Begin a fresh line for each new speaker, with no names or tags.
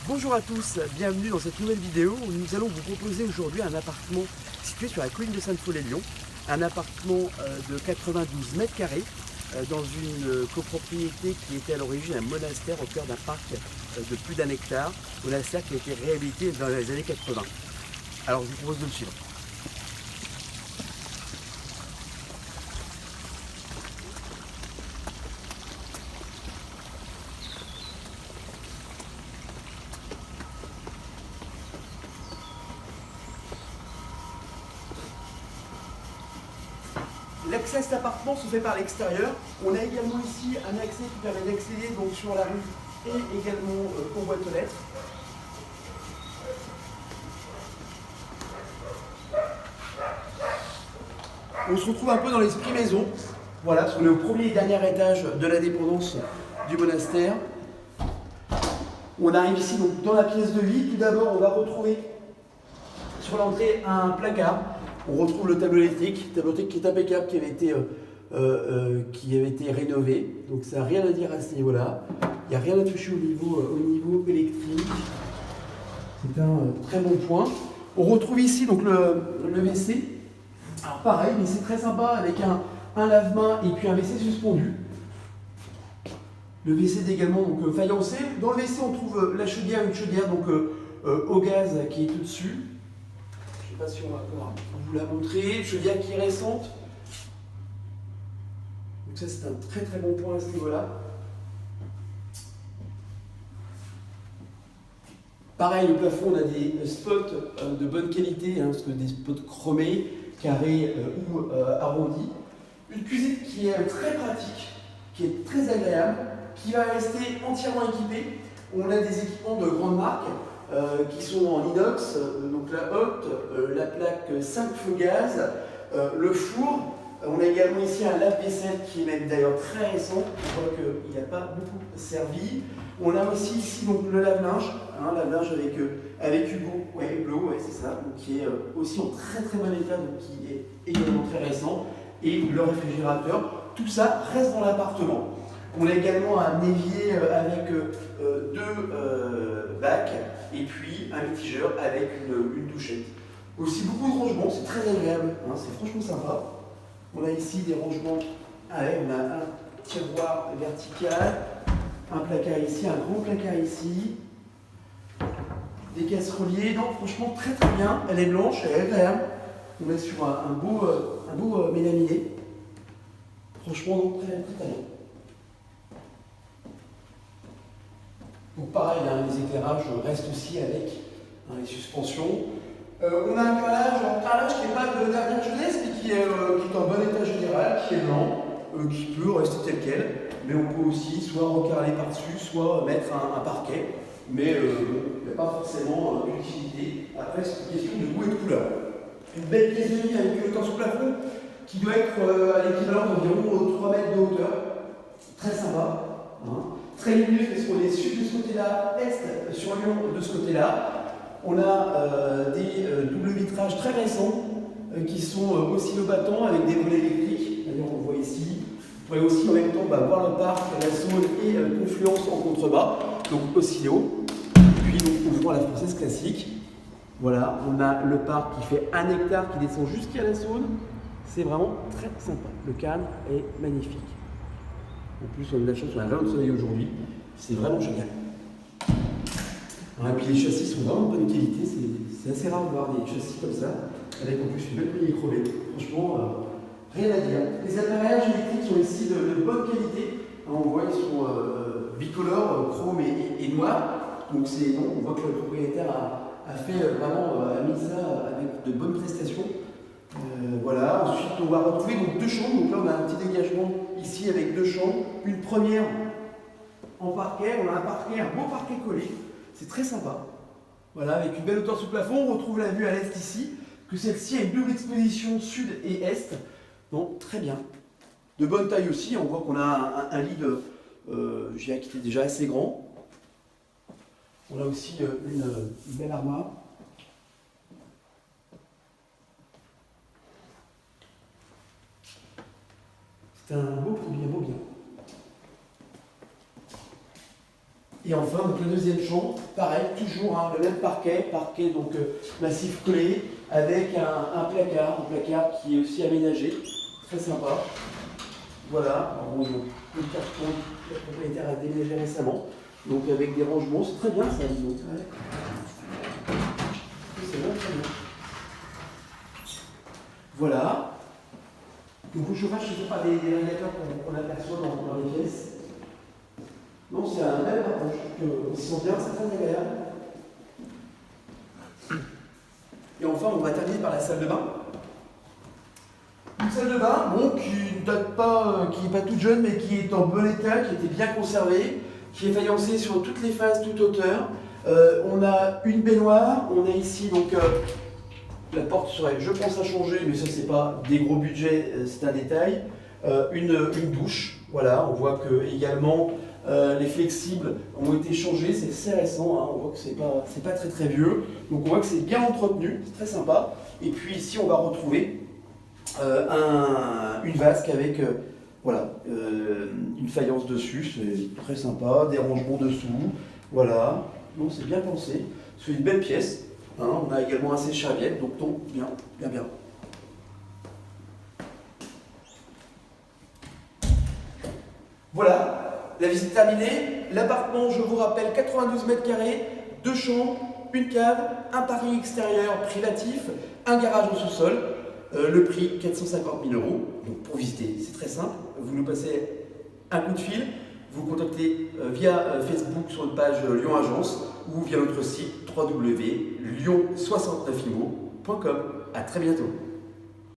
Bonjour à tous, bienvenue dans cette nouvelle vidéo où nous allons vous proposer aujourd'hui un appartement situé sur la colline de Sainte-Foy-les-Lyons, un appartement de 92 mètres carrés dans une copropriété qui était à l'origine un monastère au cœur d'un parc de plus d'1 hectare, monastère qui a été réhabilité dans les années 80. Alors je vous propose de le suivre. L'accès à cet appartement se fait par l'extérieur. On a également ici un accès qui permet d'accéder donc sur la rue et également aux boîtes aux lettres. On se retrouve un peu dans l'esprit maison. Voilà, parce qu'on est au premier et dernier étage de la dépendance du monastère. On arrive ici donc dans la pièce de vie. Tout d'abord, on va retrouver sur l'entrée un placard. On retrouve le tableau électrique qui est impeccable, qui avait été rénové. Donc ça n'a rien à dire à ce niveau-là. Il n'y a rien à toucher au niveau électrique. C'est un très bon point. On retrouve ici donc le WC. Alors pareil, mais c'est très sympa avec un lave-main et puis un WC suspendu. Le WC également donc faïencé. Dans le WC on trouve la chaudière, une chaudière donc au gaz qui est tout dessus. Je ne sais pas si on va pouvoir vous la montrer. Chaudière qui est récente. Donc ça c'est un très très bon point à ce niveau-là. Pareil, le plafond, on a des spots de bonne qualité, parce que des spots chromés, carrés ou arrondis. Une cuisine qui est très pratique, qui est très agréable, qui va rester entièrement équipée. On a des équipements de grandes marques qui sont en inox, donc la hotte, la plaque 5 feux gaz, le four. On a également ici un lave-vaisselle qui est même d'ailleurs très récent, on voit qu'il n'a pas beaucoup servi. On a aussi ici donc le lave-linge, lave-linge avec Hublot, c'est ça, donc qui est aussi en très très bon état, donc qui est également très récent. Et le réfrigérateur, tout ça reste dans l'appartement. On a également un évier avec deux bacs et puis un mitigeur avec une douchette. Aussi beaucoup de rangements, c'est très agréable, c'est franchement sympa. On a ici des rangements, on a un tiroir vertical, un placard ici, un grand placard ici, des casseroliers, non franchement très très bien, elle est blanche, elle est agréable. On est sur un beau mélaminé, franchement donc très très bien. Donc pareil, les éclairages restent aussi avec les suspensions. On a un carrelage qui n'est pas de dernière jeunesse, mais qui est en bon état général, qui est blanc, qui peut rester tel quel, mais on peut aussi soit recarreler par-dessus, soit mettre un parquet, mais il n'y a pas forcément d'utilité. Après, c'est une question de goût et de couleur. Une belle pièce de lit avec une hauteur sous plafond qui doit être à l'équivalent d'environ 3 mètres de hauteur. Très sympa. Très lumineux parce qu'on est sud de ce côté-là, est sur Lyon de ce côté-là. On a des doubles vitrages très récents qui sont oscillobattants avec des volets électriques. D'ailleurs, on voit ici. Vous pouvez aussi en même temps voir le parc, la Saône et Confluence en contrebas, donc oscillo. Puis donc, on voit la française classique. Voilà, on a le parc qui fait 1 hectare qui descend jusqu'à la Saône. C'est vraiment très sympa. Le cadre est magnifique. En plus, on a de la chance, on a vraiment de soleil aujourd'hui. C'est vraiment génial. Et puis les châssis sont vraiment de bonne qualité. C'est assez rare de voir des châssis comme ça, avec en plus une belle poignée chromée. Franchement, rien à dire. Les appareillages électriques sont ici de bonne qualité. On voit ils sont bicolores, chrome et noir. Donc on voit que le propriétaire a mis ça avec de bonnes prestations. Voilà, ensuite on va retrouver donc 2 chambres. Donc là on a un petit dégagement ici avec 2 chambres. Une première en parquet, on a un parquet, un beau parquet collé. C'est très sympa. Voilà, avec une belle hauteur sous plafond, on retrouve la vue à l'est ici, que celle-ci a une double exposition sud et est. Donc très bien. De bonne taille aussi, on voit qu'on a un lit qui était déjà assez grand. On a aussi une belle armoire. C'est un beau produit, un beau bien. Et enfin, donc, la deuxième chambre, pareil, toujours hein, le même parquet donc massif collé, avec un placard qui est aussi aménagé, très sympa. Voilà, alors, bon, le carton, la propriétaire a déménagé récemment, donc avec des rangements, c'est très bien ça, disons. Ouais. C'est vraiment très bien. Voilà. Donc le chauffage, ce ne sont pas des radiateurs qu'on aperçoit dans les pièces. Non, c'est un bel approche. On s'y sent bien, c'est très agréable. Et enfin, on va terminer par la salle de bain. Une salle de bain, bon, qui ne date pas, qui n'est pas toute jeune, mais qui est en bon état, qui était bien conservée, qui est faïencée sur toutes les faces, toute hauteur. On a une baignoire, on a ici donc la porte serait, je pense, à changer, mais ça c'est pas des gros budgets, c'est un détail. Une douche, voilà, on voit que également les flexibles ont été changés, c'est assez récent, hein, on voit que c'est pas très vieux, donc on voit que c'est bien entretenu, c'est très sympa. Et puis ici on va retrouver une vasque avec voilà, une faïence dessus, c'est très sympa, des rangements dessous, voilà, donc c'est bien pensé, c'est une belle pièce. Hein, on a également un sèche-serviette, donc non, bien. Voilà, la visite terminée. L'appartement, je vous rappelle, 92 mètres carrés, 2 chambres, une cave, un parking extérieur privatif, un garage au sous-sol. Le prix, 450 000 €. Donc pour visiter, c'est très simple. Vous nous passez un coup de fil, vous contactez via Facebook sur une page Lyon Agence ou via notre site www.lyon69imo.com. À très bientôt.